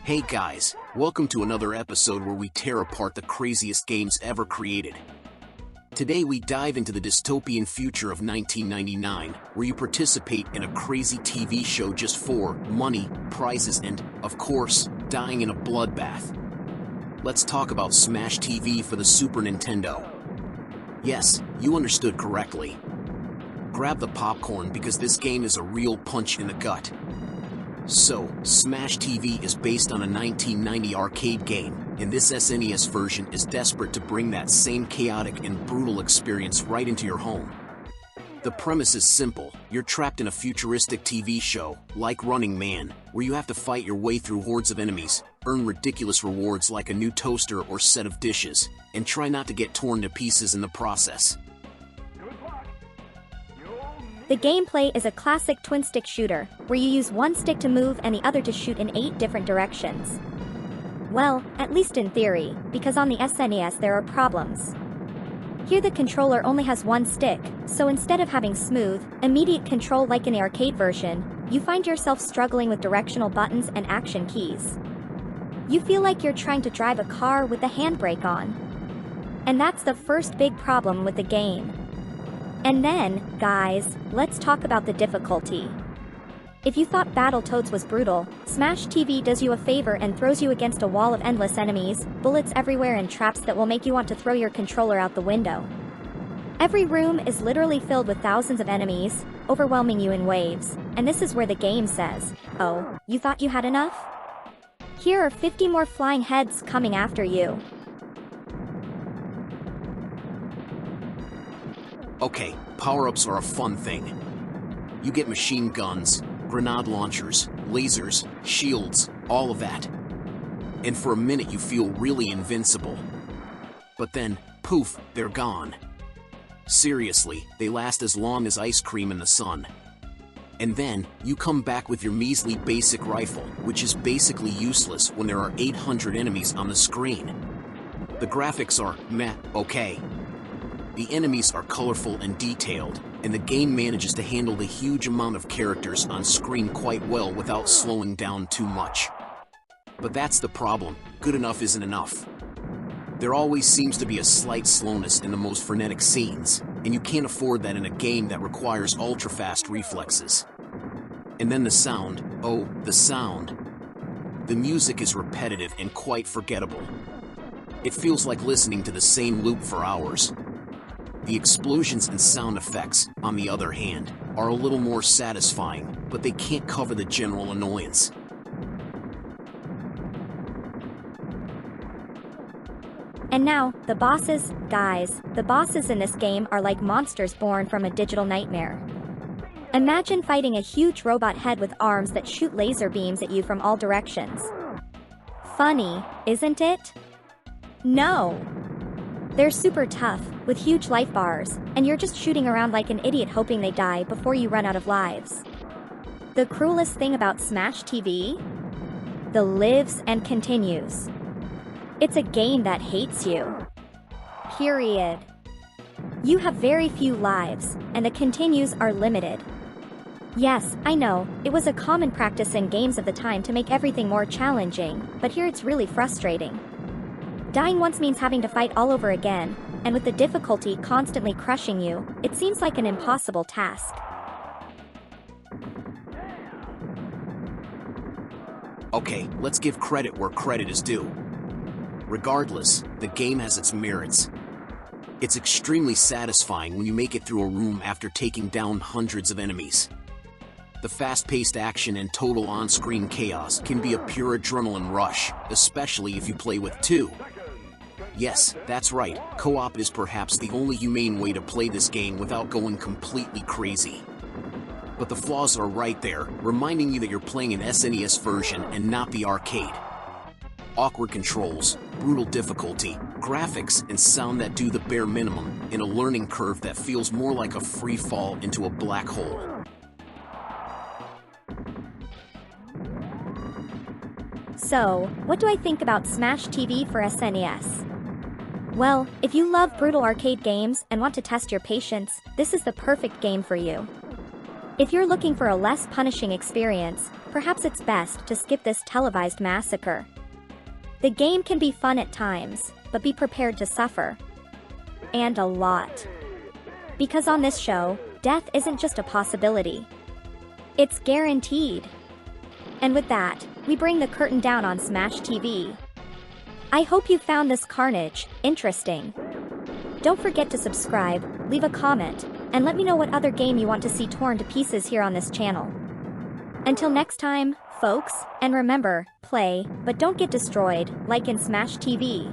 Hey guys, welcome to another episode where we tear apart the craziest games ever created. Today we dive into the dystopian future of 1999, where you participate in a crazy TV show just for money, prizes, and, of course, dying in a bloodbath. Let's talk about Smash TV for the Super Nintendo. Yes, you understood correctly. Grab the popcorn because this game is a real punch in the gut. So, Smash TV is based on a 1990 arcade game, and this SNES version is desperate to bring that same chaotic and brutal experience right into your home. The premise is simple. You're trapped in a futuristic TV show, like Running Man, where you have to fight your way through hordes of enemies, earn ridiculous rewards like a new toaster or set of dishes, and try not to get torn to pieces in the process. The gameplay is a classic twin-stick shooter, where you use one stick to move and the other to shoot in 8 different directions. Well, at least in theory, because on the SNES there are problems. Here the controller only has one stick, so instead of having smooth, immediate control like in the arcade version, you find yourself struggling with directional buttons and action keys. You feel like you're trying to drive a car with the handbrake on. And that's the first big problem with the game. And then, guys, let's talk about the difficulty. If you thought Battletoads was brutal, Smash TV does you a favor and throws you against a wall of endless enemies, bullets everywhere and traps that will make you want to throw your controller out the window. Every room is literally filled with thousands of enemies, overwhelming you in waves, and this is where the game says, "Oh, you thought you had enough? Here are 50 more flying heads coming after you." Okay, power-ups are a fun thing. You get machine guns, grenade launchers, lasers, shields, all of that. And for a minute you feel really invincible. But then, poof, they're gone. Seriously, they last as long as ice cream in the sun. And then, you come back with your measly basic rifle, which is basically useless when there are 800 enemies on the screen. The graphics are meh, okay. The enemies are colorful and detailed, and the game manages to handle the huge amount of characters on screen quite well without slowing down too much. But that's the problem, good enough isn't enough. There always seems to be a slight slowness in the most frenetic scenes, and you can't afford that in a game that requires ultra-fast reflexes. And then the sound, oh, the sound. The music is repetitive and quite forgettable. It feels like listening to the same loop for hours. The explosions and sound effects, on the other hand, are a little more satisfying, but they can't cover the general annoyance. And now, the bosses, guys, the bosses in this game are like monsters born from a digital nightmare. Imagine fighting a huge robot head with arms that shoot laser beams at you from all directions. Funny, isn't it? No! They're super tough, with huge life bars, and you're just shooting around like an idiot hoping they die before you run out of lives. The cruelest thing about Smash TV? The lives and continues. It's a game that hates you. Period. You have very few lives, and the continues are limited. Yes, I know, it was a common practice in games of the time to make everything more challenging, but here it's really frustrating. Dying once means having to fight all over again, and with the difficulty constantly crushing you, it seems like an impossible task. Okay, let's give credit where credit is due. Regardless, the game has its merits. It's extremely satisfying when you make it through a room after taking down hundreds of enemies. The fast-paced action and total on-screen chaos can be a pure adrenaline rush, especially if you play with 2. Yes, that's right, co-op is perhaps the only humane way to play this game without going completely crazy. But the flaws are right there, reminding you that you're playing an SNES version and not the arcade. Awkward controls, brutal difficulty, graphics and sound that do the bare minimum, and a learning curve that feels more like a free fall into a black hole. So, what do I think about Smash TV for SNES? Well, if you love brutal arcade games and want to test your patience, this is the perfect game for you. If you're looking for a less punishing experience, perhaps it's best to skip this televised massacre. The game can be fun at times, but be prepared to suffer. And a lot. Because on this show, death isn't just a possibility. It's guaranteed. And with that, we bring the curtain down on Smash TV. I hope you found this carnage interesting. Don't forget to subscribe, leave a comment, and let me know what other game you want to see torn to pieces here on this channel. Until next time, folks, and remember, play, but don't get destroyed, like in Smash TV.